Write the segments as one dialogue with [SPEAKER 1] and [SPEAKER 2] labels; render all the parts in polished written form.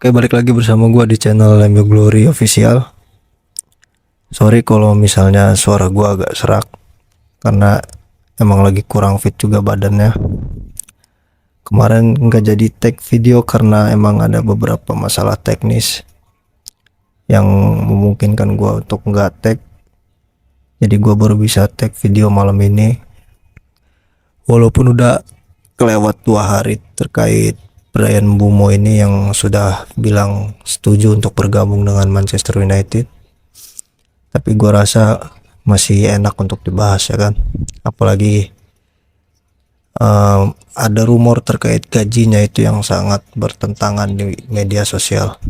[SPEAKER 1] Oke, balik lagi bersama gua di channel MU Glory Official. Sorry kalau misalnya suara gua agak serak karena emang lagi kurang fit juga badannya. Kemarin nggak jadi tag video karena emang ada beberapa masalah teknis yang memungkinkan gua untuk nggak tag. Jadi gua baru bisa tag video malam ini. Walaupun udah kelewat 2 hari terkait Bryan Mbeumo ini yang sudah bilang setuju untuk bergabung dengan Manchester United, tapi gua rasa masih enak untuk dibahas ya kan, apalagi ada rumor terkait gajinya itu yang sangat bertentangan di media sosial.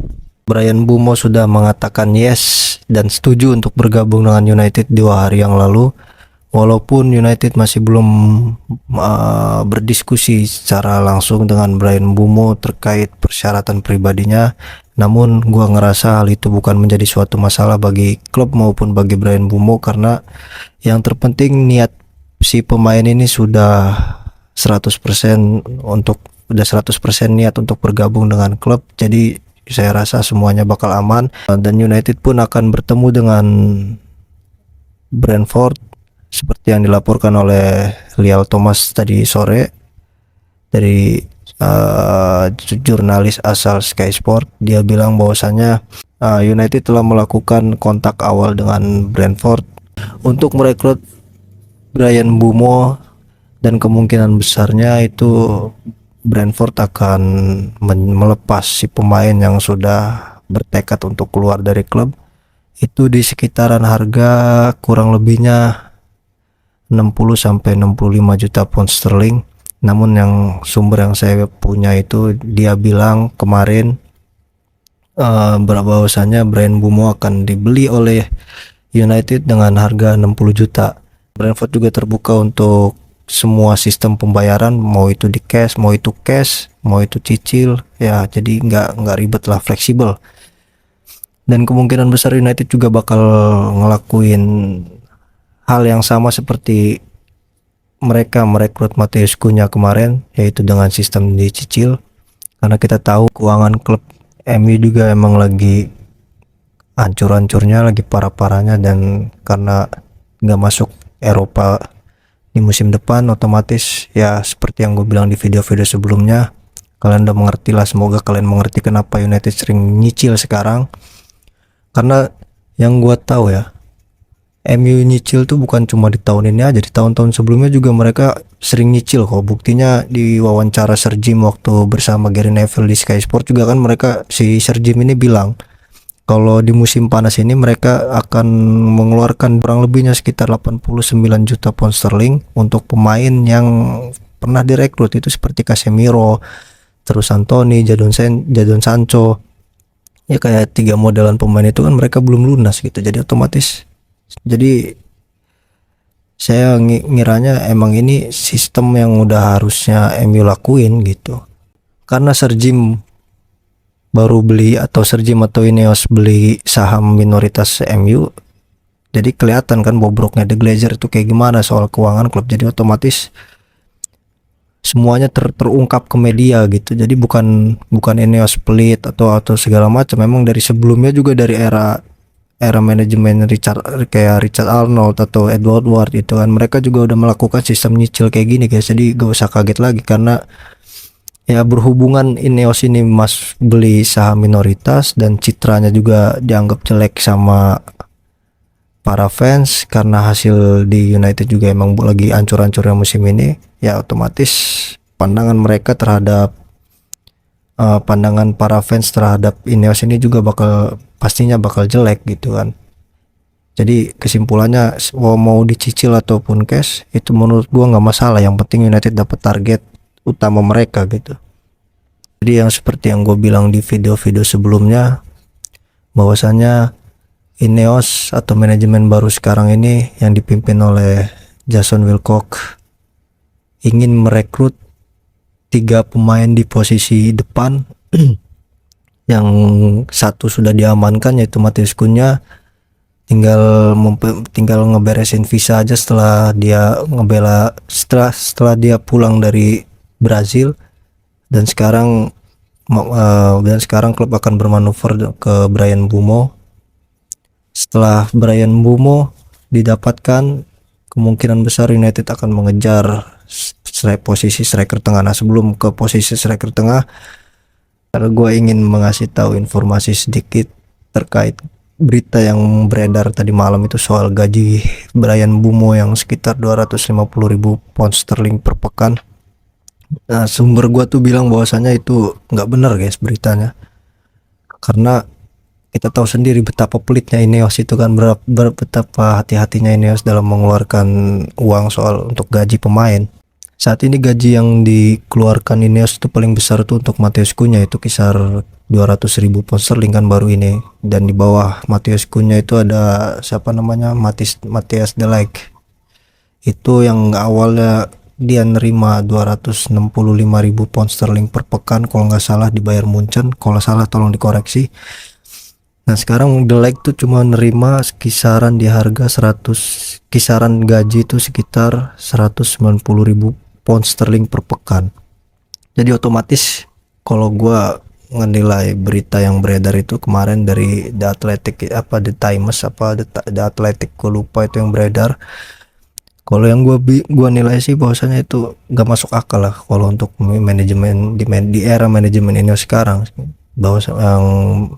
[SPEAKER 1] Bryan Mbeumo sudah mengatakan yes dan setuju untuk bergabung dengan United 2 hari yang lalu, walaupun United masih belum berdiskusi secara langsung dengan Bryan Mbeumo terkait persyaratan pribadinya. Namun gua ngerasa hal itu bukan menjadi suatu masalah bagi klub maupun bagi Bryan Mbeumo, karena yang terpenting niat si pemain ini sudah 100% niat untuk bergabung dengan klub. Jadi saya rasa semuanya bakal aman, dan United pun akan bertemu dengan Brentford seperti yang dilaporkan oleh Lial Thomas tadi sore dari jurnalis asal Sky Sport. Dia bilang bahwasannya United telah melakukan kontak awal dengan Brentford untuk merekrut Bryan Mbeumo, dan kemungkinan besarnya itu Brentford akan melepas si pemain yang sudah bertekad untuk keluar dari klub itu di sekitaran harga kurang lebihnya 60-65 juta pound sterling. Namun yang sumber yang saya punya itu dia bilang kemarin bahwasanya Bryan Mbeumo akan dibeli oleh United dengan harga 60 juta. Brentford juga terbuka untuk semua sistem pembayaran, mau itu di cash, mau itu cicil ya, jadi nggak ribet lah, fleksibel. Dan kemungkinan besar United juga bakal ngelakuin hal yang sama seperti mereka merekrut Matheus Cunha kemarin, yaitu dengan sistem dicicil, karena kita tahu keuangan klub MU juga emang lagi hancur-hancurnya, lagi parah-parahnya, dan karena nggak masuk Eropa di musim depan, otomatis ya seperti yang gue bilang di video-video sebelumnya, kalian udah mengerti lah, semoga kalian mengerti kenapa United sering nyicil sekarang. Karena yang gue tahu ya, MU nyicil tuh bukan cuma di tahun ini aja, di tahun-tahun sebelumnya juga mereka sering nyicil kok. Buktinya di wawancara Sir Jim waktu bersama Gary Neville di Sky Sport juga kan, mereka si Sir Jim ini bilang kalau di musim panas ini mereka akan mengeluarkan kurang lebihnya sekitar 89 juta pound sterling untuk pemain yang pernah direkrut, itu seperti Casemiro, terus Anthony, Jadon Sancho. Ya kayak 3 modelan pemain itu kan mereka belum lunas gitu. Jadi otomatis, jadi saya ngiranya emang ini sistem yang udah harusnya MU lakuin gitu. Karena Sir Jim baru beli, atau Sir Jim atau Ineos beli saham minoritas MU, jadi kelihatan kan bobroknya The Glazer itu kayak gimana soal keuangan klub. Jadi otomatis semuanya terungkap ke media gitu. Jadi bukan Ineos pelit atau segala macam. Memang dari sebelumnya juga, dari era manajemen kayak Richard Arnold atau Edward Ward itu kan, mereka juga udah melakukan sistem nyicil kayak gini guys. Jadi gak usah kaget lagi, karena ya berhubungan Ineos ini beli saham minoritas dan citranya juga dianggap jelek sama para fans karena hasil di United juga emang lagi ancur-ancurnya musim ini, ya otomatis pandangan mereka terhadap pandangan para fans terhadap Ineos ini juga pastinya bakal jelek gitu kan. Jadi kesimpulannya, mau dicicil ataupun cash itu menurut gua nggak masalah, yang penting United dapat target utama mereka gitu. Jadi yang seperti yang gue bilang di video-video sebelumnya, bahwasanya Ineos atau manajemen baru sekarang ini yang dipimpin oleh Jason Wilcock ingin merekrut 3 pemain di posisi depan yang satu sudah diamankan, yaitu Matheus Cunha. Tinggal ngeberesin visa aja setelah dia setelah dia pulang dari Brazil, dan sekarang Dan sekarang klub akan bermanuver ke Bryan Mbeumo. Setelah Bryan Mbeumo didapatkan, kemungkinan besar United akan mengejar posisi striker tengah. Nah, sebelum ke posisi striker tengah, karena gue ingin mengasih tahu informasi sedikit terkait berita yang beredar tadi malam itu soal gaji Bryan Mbeumo yang sekitar 250.000 pound sterling per pekan. Nah, sumber gua tuh bilang bahwasanya itu nggak benar guys beritanya, karena kita tahu sendiri betapa pelitnya Ineos itu kan, betapa hati-hatinya Ineos dalam mengeluarkan uang soal untuk gaji pemain. Saat ini gaji yang dikeluarkan Ineos itu paling besar tuh untuk Matheus Cunha itu kisar 200.000 pound sterling kan baru ini, dan di bawah Matheus Cunha itu ada siapa namanya, Matthias de Ligt. Itu yang awalnya dia nerima 265.000 pound sterling per pekan kalau nggak salah di Bayern Munchen, kalau salah tolong dikoreksi. Nah, sekarang De Ligt tuh cuma nerima kisaran di harga 100, kisaran gaji itu sekitar 190.000 pound sterling per pekan. Jadi otomatis kalau gua menilai berita yang beredar itu kemarin dari The Athletic apa The Times apa The Athletic, gue lupa itu yang beredar. Kalau yang gua nilai sih bahwasanya itu gak masuk akal lah kalau untuk manajemen di era manajemen ini sekarang, bahwa yang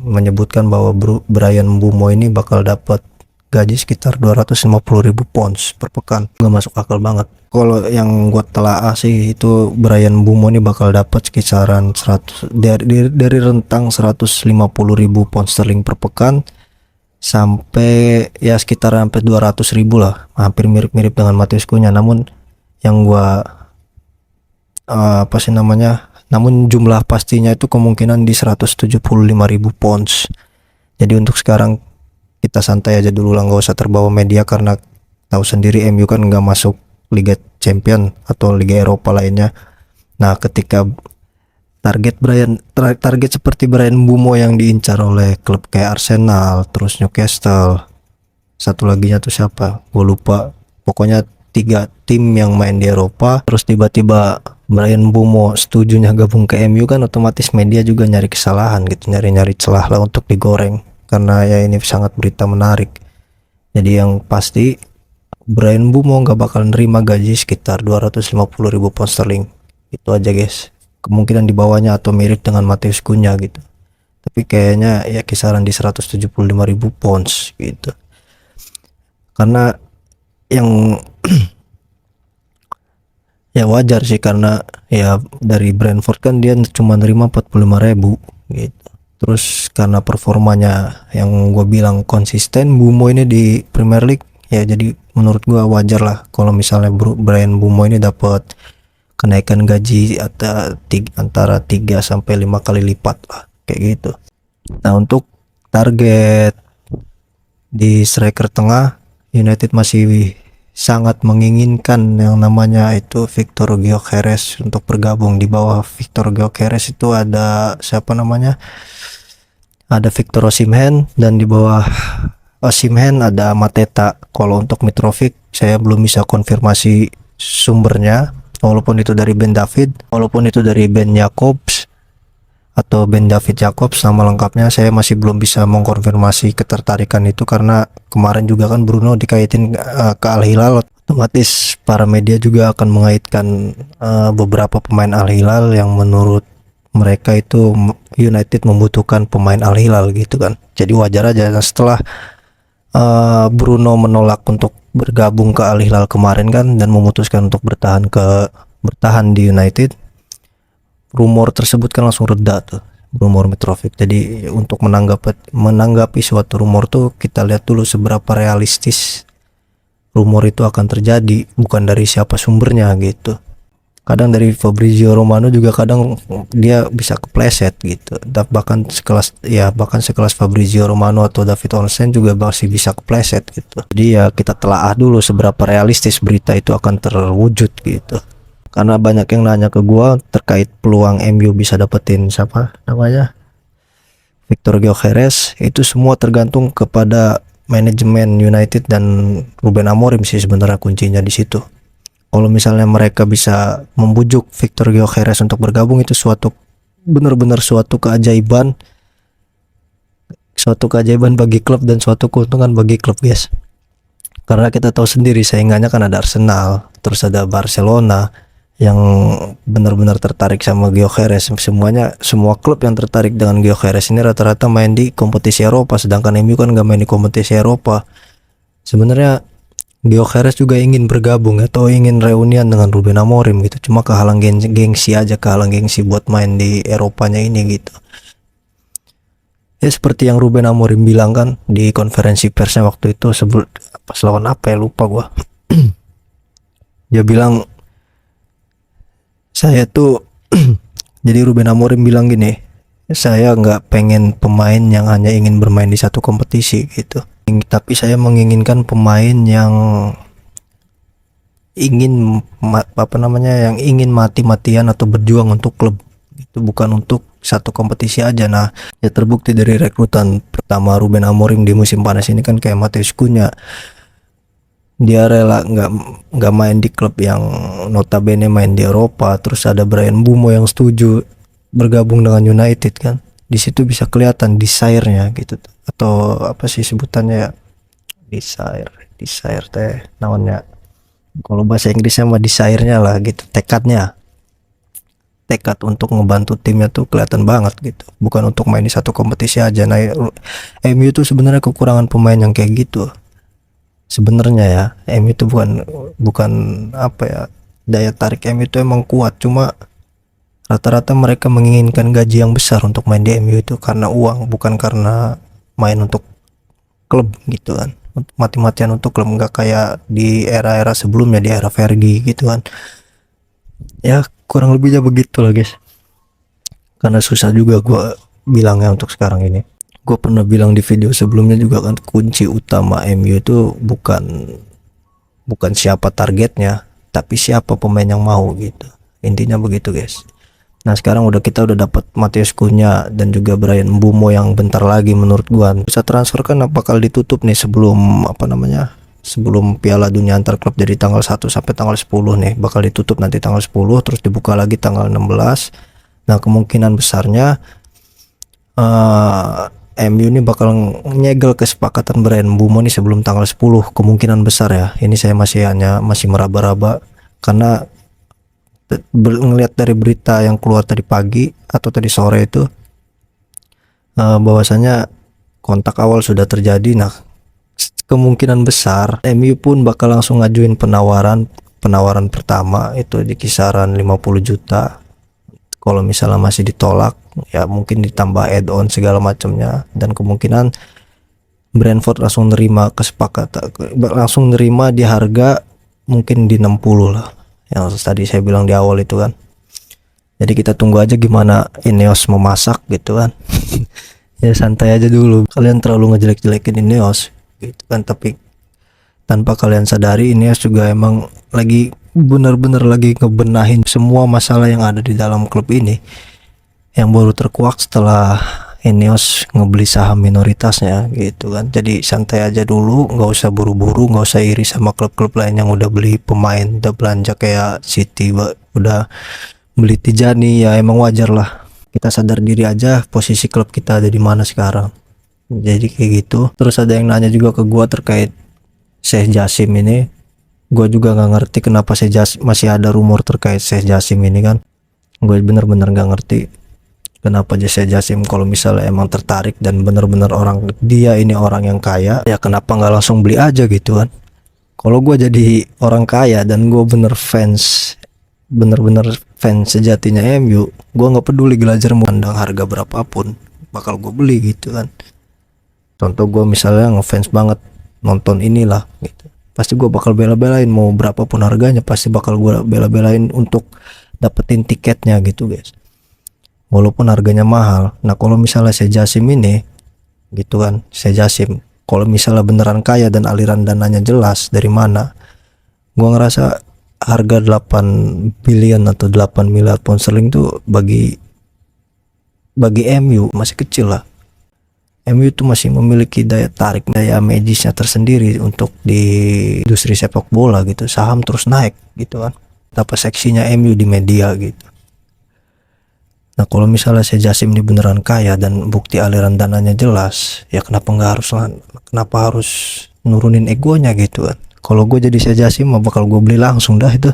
[SPEAKER 1] menyebutkan bahwa Bryan Mbeumo ini bakal dapat gaji sekitar 250.000 pounds per pekan. Gak masuk akal banget. Kalau yang gua telaah sih itu Bryan Mbeumo ini bakal dapat kisaran 100 dari rentang 150.000 pound sterling per pekan sampai ya sekitar sampai 200.000 lah, hampir mirip-mirip dengan Matheus Cunha. Namun yang gua apa sih namanya, namun jumlah pastinya itu kemungkinan di 175.000 pounds. Jadi untuk sekarang kita santai aja dulu lah, nggak usah terbawa media, karena tahu sendiri MU kan nggak masuk Liga Champion atau Liga Eropa lainnya. Nah, ketika target seperti Bryan Mbeumo yang diincar oleh klub kayak Arsenal, terus Newcastle, satu laginya tuh siapa gue lupa, pokoknya 3 tim yang main di Eropa, terus tiba-tiba Bryan Mbeumo setujunya gabung ke MU, kan otomatis media juga nyari kesalahan gitu, nyari celah lah untuk digoreng, karena ya ini sangat berita menarik. Jadi yang pasti Bryan Mbeumo gak bakal nerima gaji sekitar 250.000 pound sterling. Itu aja guys, kemungkinan di bawahnya atau mirip dengan Matheus Cunha gitu, tapi kayaknya ya kisaran di 175.000 pounds gitu. Karena yang ya wajar sih, karena ya dari Brentford kan dia cuma nerima 45.000 gitu. Terus karena performanya yang gue bilang konsisten Mbeumo ini di Premier League, ya jadi menurut gue wajar lah kalau misalnya Bryan Mbeumo ini dapat kenaikan gaji antara 3 sampai 5 kali lipat lah kayak gitu. Nah, untuk target di striker tengah, United masih sangat menginginkan yang namanya itu Victor Gyökeres untuk bergabung. Di bawah Victor Gyökeres itu ada siapa namanya, ada Victor Osimhen, dan di bawah Osimhen ada Mateta. Kalau untuk Mitrovic saya belum bisa konfirmasi sumbernya, walaupun itu dari Ben Jacobs atau Ben David Jacobs nama lengkapnya, saya masih belum bisa mengkonfirmasi ketertarikan itu, karena kemarin juga kan Bruno dikaitin ke Al Hilal. Otomatis para media juga akan mengaitkan beberapa pemain Al Hilal yang menurut mereka itu United membutuhkan pemain Al Hilal gitu kan. Jadi wajar aja. Nah, setelah Bruno menolak untuk bergabung ke Al Hilal kemarin kan, dan memutuskan untuk bertahan di United, rumor tersebut kan langsung reda tuh, rumor Mitrovic. Jadi untuk menanggapi suatu rumor tuh kita lihat dulu seberapa realistis rumor itu akan terjadi, bukan dari siapa sumbernya gitu. Kadang dari Fabrizio Romano juga kadang dia bisa kepleset gitu. Bahkan sekelas Fabrizio Romano atau David Olsen juga masih bisa kepleset gitu. Jadi ya kita telaah dulu seberapa realistis berita itu akan terwujud gitu. Karena banyak yang nanya ke gua terkait peluang MU bisa dapetin siapa namanya Victor Gyökeres, itu semua tergantung kepada manajemen United dan Ruben Amorim sih sebenarnya kuncinya di situ. Kalau misalnya mereka bisa membujuk Victor Gyökeres untuk bergabung, itu suatu benar-benar suatu keajaiban bagi klub dan suatu keuntungan bagi klub, guys. Karena kita tahu sendiri saingannya kan ada Arsenal, terus ada Barcelona yang benar-benar tertarik sama Gyökeres. Semua klub yang tertarik dengan Gyökeres ini rata-rata main di kompetisi Eropa, sedangkan MU kan gak main di kompetisi Eropa. Sebenarnya Gyökeres juga ingin bergabung atau ingin reunian dengan Ruben Amorim gitu, cuma kehalang gengsi aja, kehalang gengsi buat main di Eropanya ini gitu. Ya seperti yang Ruben Amorim bilang kan di konferensi persnya waktu itu, sebelum pas lawan apa ya, lupa gua. Dia bilang, saya tuh jadi Ruben Amorim bilang gini, saya nggak pengen pemain yang hanya ingin bermain di satu kompetisi gitu, tapi saya menginginkan pemain yang ingin yang ingin mati-matian atau berjuang untuk klub itu, bukan untuk satu kompetisi aja. Nah, ya terbukti dari rekrutan pertama Ruben Amorim di musim panas ini kan kayak Matheus Cunha, dia rela nggak main di klub yang notabene main di Eropa. Terus ada Bryan Mbeumo yang setuju bergabung dengan United kan, di situ bisa kelihatan desire-nya gitu, atau apa sih sebutannya ya, desire teh namanya, kalau bahasa Inggrisnya mah desire-nya lah gitu, tekad untuk ngebantu timnya tuh kelihatan banget gitu, bukan untuk main di satu kompetisi aja. Nah, MU tuh sebenarnya kekurangan pemain yang kayak gitu sebenarnya ya. MU itu bukan apa ya, daya tarik MU itu emang kuat, cuma rata-rata mereka menginginkan gaji yang besar untuk main di MU itu karena uang, bukan karena main untuk klub gitu kan, mati-matian untuk klub, nggak kayak di era-era sebelumnya, di era Fergie gitu kan. Ya kurang lebihnya begitu lah, guys. Karena susah juga gue bilangnya untuk sekarang ini. Gue pernah bilang di video sebelumnya juga kan, kunci utama MU itu bukan siapa targetnya, tapi siapa pemain yang mau gitu. Intinya begitu, guys. Nah, sekarang kita udah dapat Matheus Cunha dan juga Bryan Mbeumo yang bentar lagi menurut gua bisa transfer kan bakal ditutup nih sebelum Piala Dunia antar klub dari tanggal 1 sampai tanggal 10 nih, bakal ditutup nanti tanggal 10 terus dibuka lagi tanggal 16. Nah, kemungkinan besarnya MU ini bakal nyegel kesepakatan Bryan Mbeumo nih sebelum tanggal 10, kemungkinan besar ya. Ini saya masih meraba-raba karena ngelihat dari berita yang keluar tadi pagi atau tadi sore itu, bahwasanya kontak awal sudah terjadi. Nah, kemungkinan besar MU pun bakal langsung ngajuin penawaran pertama itu di kisaran 50 juta. Kalau misalnya masih ditolak, ya mungkin ditambah add-on segala macamnya, dan kemungkinan Brentford langsung nerima di harga mungkin di 60 lah, yang tadi saya bilang di awal itu kan. Jadi kita tunggu aja gimana Ineos memasak gitu kan. Ya santai aja dulu, kalian terlalu ngejelek-jelekin Ineos gitu kan, tapi tanpa kalian sadari Ineos juga emang lagi benar-benar lagi ngebenahin semua masalah yang ada di dalam klub ini, yang baru terkuak setelah Ineos ngebeli saham minoritasnya gitu kan. Jadi santai aja dulu, nggak usah buru-buru, nggak usah iri sama klub-klub lain yang udah beli pemain, udah belanja kayak City udah beli Tijani. Ya emang wajar lah, kita sadar diri aja posisi klub kita ada di mana sekarang. Jadi kayak gitu. Terus ada yang nanya juga ke gua terkait Sheikh Jassim ini. Gua juga nggak ngerti kenapa masih ada rumor terkait Sheikh Jassim ini kan. Gue bener-bener nggak ngerti kenapa Sheikh Jassim, kalau misalnya emang tertarik dan bener-bener dia ini orang yang kaya, ya kenapa nggak langsung beli aja gitu kan. Kalau gue jadi orang kaya dan gue bener-bener fans sejatinya MU, gue nggak peduli Glazer mau pandang harga berapapun, bakal gue beli gitu kan. Contoh gue misalnya ngefans banget nonton inilah gitu, pasti gue bakal bela-belain, mau berapapun harganya pasti bakal gue bela-belain untuk dapetin tiketnya gitu, guys, walaupun harganya mahal. Nah, kalau misalnya Sheikh Jassim ini gitu kan, Sheikh Jassim kalau misalnya beneran kaya dan aliran dananya jelas dari mana, gua ngerasa harga 8 billion atau 8 miliar pound sterling tuh bagi MU masih kecil lah. MU itu masih memiliki daya tarik, daya magisnya tersendiri untuk di industri sepak bola gitu. Saham terus naik gitu kan, apa seksinya MU di media gitu. Nah kalau misalnya saya Jasim ini beneran kaya dan bukti aliran dananya jelas, ya kenapa harus nurunin egonya gitu kan. Kalau gue jadi saya Jasim mah bakal gue beli langsung dah itu,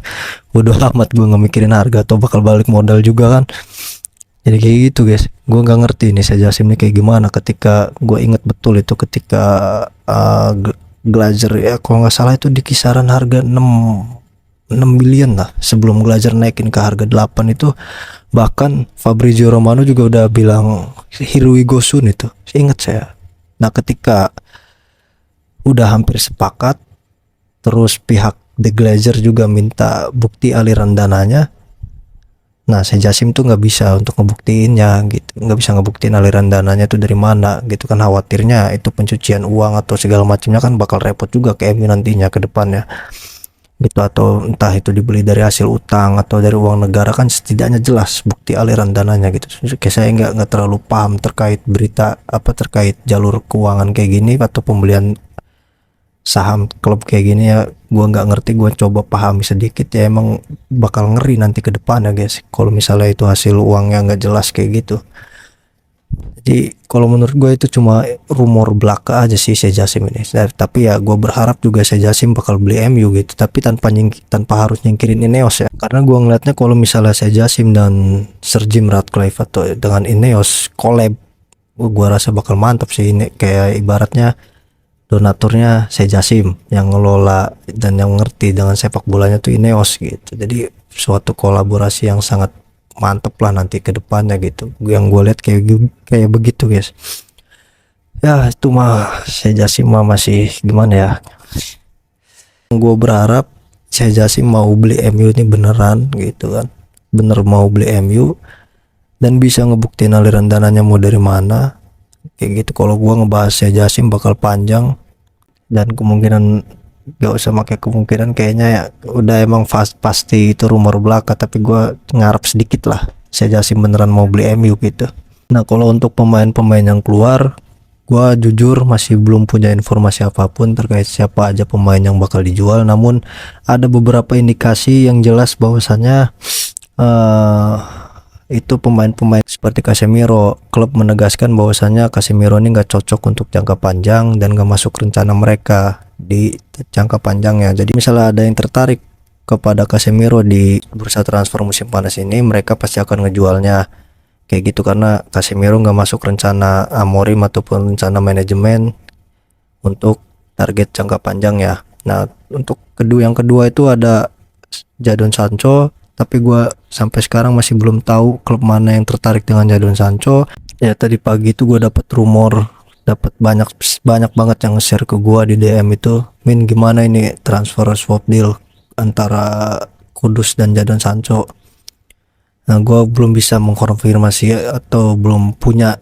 [SPEAKER 1] bodo amat gue nggak mikirin harga atau bakal balik modal juga kan. Jadi kayak gitu guys, gue nggak ngerti nih saya Jasim ini kayak gimana. Ketika gue inget betul itu ketika Glazer ya kalau nggak salah itu di kisaran harga 6 billion lah sebelum Glazer naikin ke harga 8 itu. Bahkan Fabrizio Romano juga udah bilang here we go soon itu, ingat saya. Nah ketika udah hampir sepakat, terus pihak The Glazer juga minta bukti aliran dananya. Nah saya Jasim tuh nggak bisa untuk ngebuktiinnya gitu, nggak bisa ngebuktiin aliran dananya tuh dari mana gitu kan. Khawatirnya itu pencucian uang atau segala macamnya kan bakal repot juga ke MU nantinya ke depannya gitu, atau entah itu dibeli dari hasil utang atau dari uang negara kan setidaknya jelas bukti aliran dananya gitu. Kayak saya nggak terlalu paham terkait berita apa terkait jalur keuangan kayak gini atau pembelian saham klub kayak gini ya, gua nggak ngerti. Gua coba pahami sedikit ya, emang bakal ngeri nanti ke depan ya guys kalau misalnya itu hasil uangnya nggak jelas kayak gitu. Jadi kalau menurut gue itu cuma rumor belaka aja sih saya Jasim ini. Tapi ya gue berharap juga saya Jasim bakal beli MU gitu, tapi tanpa harus nyingkirin Ineos ya. Karena gue ngeliatnya kalau misalnya saya Jasim dan Sir Jim Ratcliffe atau dengan Ineos collab, gue rasa bakal mantap sih. Ini kayak ibaratnya donaturnya saya Jasim, yang ngelola dan yang ngerti dengan sepak bolanya tuh Ineos gitu. Jadi suatu kolaborasi yang sangat mantep lah nanti ke depannya gitu. Yang gue lihat kayak begitu guys. Ya itu mah saya Jasim mah masih gimana ya. Gue berharap saya Jasim mau beli MU ini beneran gitu kan. Bener mau beli MU dan bisa ngebuktiin aliran dananya mau dari mana. Kayak gitu. Kalau gue ngebahas saya Jasim bakal panjang dan kemungkinan gak usah pakai kemungkinan, kayaknya ya udah emang pasti itu rumor belaka. Tapi gue ngarep sedikit lah saya Jasim beneran mau beli MU gitu. Nah kalau untuk pemain-pemain yang keluar, gue jujur masih belum punya informasi apapun terkait siapa aja pemain yang bakal dijual. Namun ada beberapa indikasi yang jelas bahwasannya itu pemain-pemain seperti Casemiro. Klub menegaskan bahwasannya Casemiro ini nggak cocok untuk jangka panjang dan nggak masuk rencana mereka di jangka panjangnya. Jadi misalnya ada yang tertarik kepada Casemiro di bursa transfer musim panas ini, mereka pasti akan ngejualnya kayak gitu karena Casemiro nggak masuk rencana Amorim ataupun rencana manajemen untuk target jangka panjang ya. Nah untuk yang kedua itu ada Jadon Sancho, tapi gue sampai sekarang masih belum tahu klub mana yang tertarik dengan Jadon Sancho. Ya tadi pagi itu gue dapat rumor, dapat banyak banget yang share ke gua di DM itu, Min gimana ini transfer swap deal antara Kudus dan Jadon Sancho. Nah gua belum bisa mengkonfirmasi atau belum punya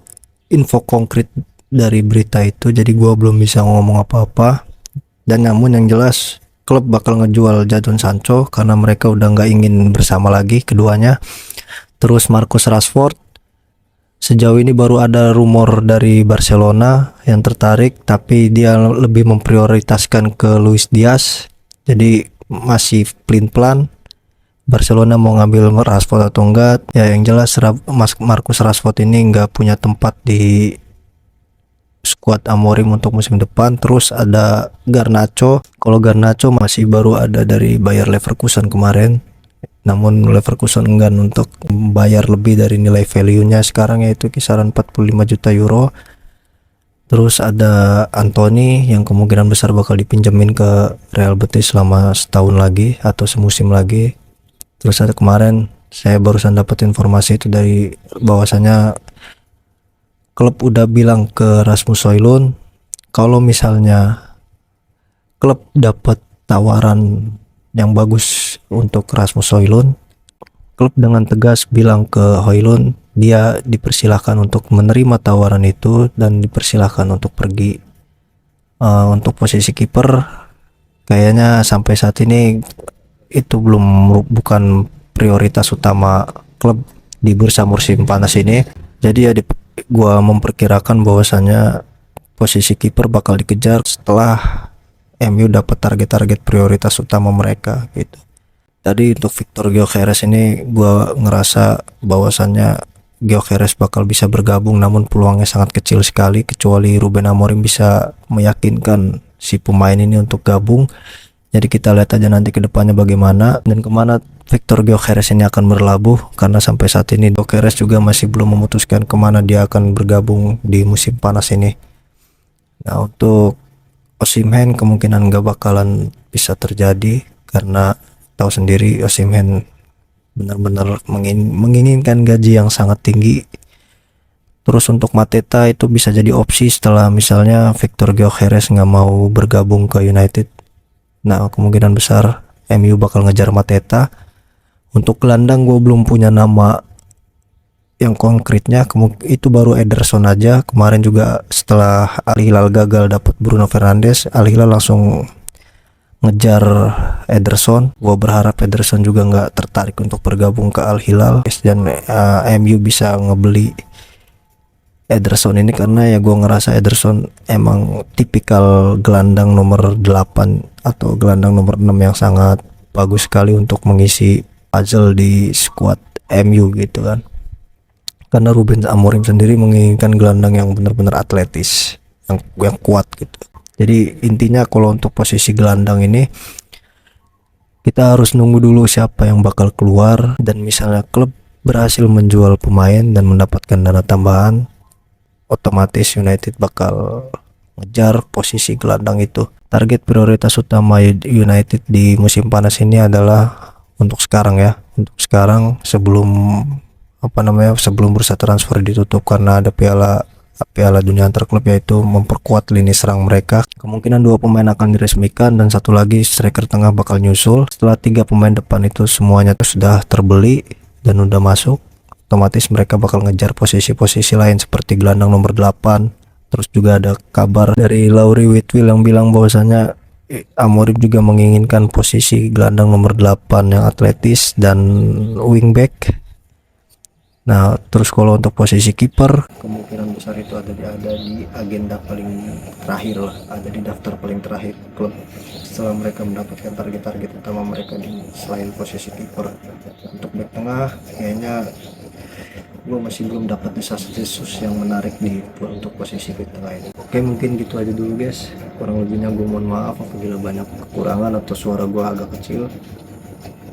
[SPEAKER 1] info konkret dari berita itu, jadi gua belum bisa ngomong apa-apa. Dan namun yang jelas klub bakal ngejual Jadon Sancho karena mereka udah nggak ingin bersama lagi keduanya. Terus Marcus Rashford, sejauh ini baru ada rumor dari Barcelona yang tertarik, tapi dia lebih memprioritaskan ke Luis Diaz. Jadi masih plan Barcelona mau ngambil Rashford atau enggak. Ya yang jelas Marcus Rashford ini nggak punya tempat di skuad Amorim untuk musim depan. Terus ada Garnacho. Kalau Garnacho masih baru ada dari Bayer Leverkusen kemarin, namun Leverkusen enggan untuk membayar lebih dari nilai value-nya sekarang, yaitu kisaran 45 juta euro. Terus ada Anthony yang kemungkinan besar bakal dipinjemin ke Real Betis selama setahun lagi atau semusim lagi. Terus ada kemarin saya barusan dapat informasi itu dari bahwasanya klub udah bilang ke Rasmus Højlund kalau misalnya klub dapat tawaran yang bagus untuk Rasmus Højlund, klub dengan tegas bilang ke Højlund dia dipersilahkan untuk menerima tawaran itu dan dipersilahkan untuk pergi. Untuk posisi kiper kayaknya sampai saat ini itu bukan prioritas utama klub di bursa musim panas ini. Jadi ya gua memperkirakan bahwasannya posisi kiper bakal dikejar setelah MU dapat target-target prioritas utama mereka gitu. Tadi untuk Victor Gyökeres ini gua ngerasa bahwasannya Gyökeres bakal bisa bergabung, namun peluangnya sangat kecil sekali kecuali Ruben Amorim bisa meyakinkan si pemain ini untuk gabung. Jadi kita lihat aja nanti ke depannya bagaimana dan kemana Victor Gyökeres ini akan berlabuh, karena sampai saat ini Gyökeres juga masih belum memutuskan kemana dia akan bergabung di musim panas ini. Nah, untuk Osimhen kemungkinan gak bakalan bisa terjadi karena tahu sendiri Osimhen benar-benar menginginkan gaji yang sangat tinggi. Terus untuk Mateta itu bisa jadi opsi setelah misalnya Victor Gyökeres nggak mau bergabung ke United. Nah, kemungkinan besar MU bakal ngejar Mateta. Untuk gelandang gue belum punya nama yang konkretnya, itu baru Ederson aja. Kemarin juga setelah Al Hilal gagal dapat Bruno Fernandes, Al Hilal langsung ngejar Ederson. Gue berharap Ederson juga nggak tertarik untuk bergabung ke Al Hilal dan MU bisa ngebeli Ederson ini, karena ya gue ngerasa Ederson emang tipikal gelandang nomor 8 atau gelandang nomor 6 yang sangat bagus sekali untuk mengisi puzzle di squad MU gitu kan. Karena Ruben Amorim sendiri menginginkan gelandang yang benar-benar atletis, yang kuat gitu. Jadi intinya kalau untuk posisi gelandang ini kita harus nunggu dulu siapa yang bakal keluar, dan misalnya klub berhasil menjual pemain dan mendapatkan dana tambahan, otomatis United bakal ngejar posisi gelandang itu. Target prioritas utama United di musim panas ini adalah untuk sekarang ya, untuk sekarang sebelum sebelum bursa transfer ditutup karena ada Piala Dunia antar klub, yaitu memperkuat lini serang mereka. Kemungkinan 2 pemain akan diresmikan dan 1 lagi striker tengah bakal nyusul. Setelah 3 pemain depan itu semuanya sudah terbeli dan udah masuk, otomatis mereka bakal ngejar posisi-posisi lain seperti gelandang nomor 8. Terus juga ada kabar dari Lauri Whitfield yang bilang bahwasanya Amorim juga menginginkan posisi gelandang nomor 8 yang atletis dan wingback. Nah, terus kalau untuk posisi kiper, kemungkinan besar itu ada di agenda paling terakhir lah, ada di daftar paling terakhir klub setelah mereka mendapatkan target-target utama mereka selain posisi kiper. Untuk bek tengah, kayaknya gue masih belum dapat desas-desus yang menarik untuk posisi bek tengah ini. Oke, mungkin gitu aja dulu guys. Kurang lebihnya gue mohon maaf apabila banyak kekurangan atau suara gue agak kecil.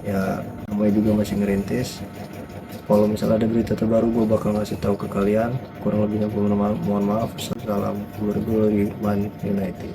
[SPEAKER 1] Ya, namanya juga masih ngerintis. Kalau misalnya ada berita terbaru gue bakal ngasih tahu ke kalian. Kurang lebihnya gue mohon maaf. Salam glory Man United.